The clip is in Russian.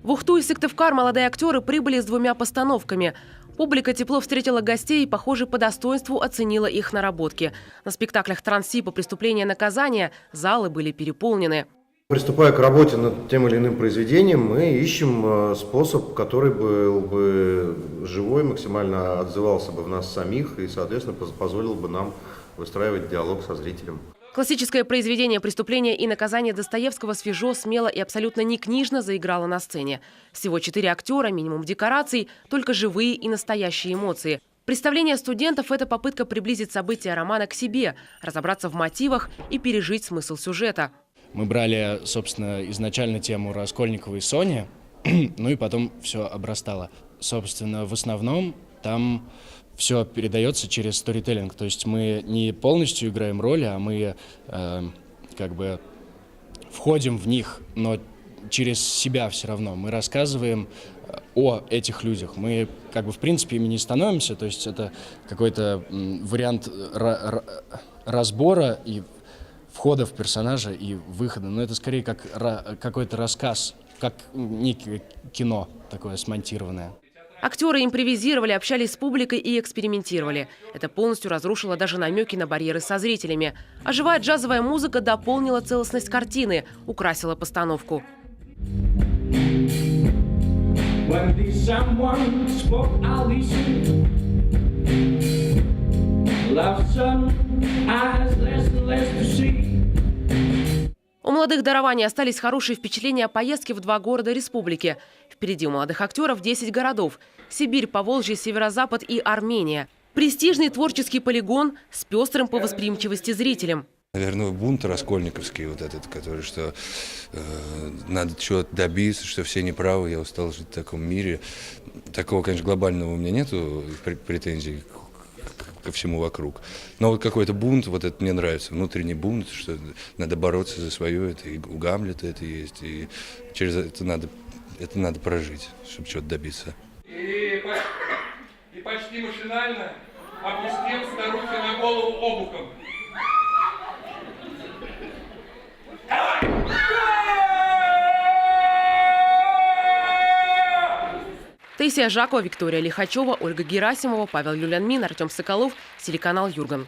В Ухту и Сыктывкар молодые актеры прибыли с 2 постановками. Публика тепло встретила гостей и, похоже, по достоинству оценила их наработки. На спектаклях «Транссиб» и «Преступление и наказание» залы были переполнены. Приступая к работе над тем или иным произведением, мы ищем способ, который был бы живой, максимально отзывался бы в нас самих и, соответственно, позволил бы нам выстраивать диалог со зрителем. Классическое произведение «Преступление и наказание» Достоевского свежо, смело и абсолютно не книжно заиграло на сцене. Всего 4 актера, минимум декораций, только живые и настоящие эмоции. Представление студентов – это попытка приблизить события романа к себе, разобраться в мотивах и пережить смысл сюжета. Мы брали, собственно, изначально тему Раскольникова и Сони, ну и потом все обрастало. Собственно, в основном там все передается через сторителлинг. То есть мы не полностью играем роли, а мы как бы входим в них, но через себя все равно. Мы рассказываем о этих людях. Мы как бы в принципе ими не становимся. То есть это какой-то вариант разбора и входа в персонажа и выхода. Но это скорее как какой-то рассказ, как некое кино такое смонтированное. Актеры импровизировали, общались с публикой и экспериментировали. Это полностью разрушило даже намеки на барьеры со зрителями. А живая джазовая музыка дополнила целостность картины, украсила постановку. У молодых дарований остались хорошие впечатления о поездке в 2 города республики. Впереди у молодых актеров 10 городов – Сибирь, Поволжье, Северо-Запад и Армения. Престижный творческий полигон с пестрым по восприимчивости зрителям. Наверное, бунт раскольниковский вот этот, который, что надо чего-то добиться, что все неправы, я устал жить в таком мире. Такого, конечно, глобального у меня нету претензий ко всему вокруг. Но вот какой-то бунт, вот это мне нравится, внутренний бунт, что надо бороться за свое, это и у Гамлета это есть, и через это надо прожить, чтобы чего-то добиться. И почти машинально опустил старухе на голову обухом. Таисия Жакова, Виктория Лихачева, Ольга Герасимова, Павел Люлянмин, Артем Соколов, телеканал «Юрган».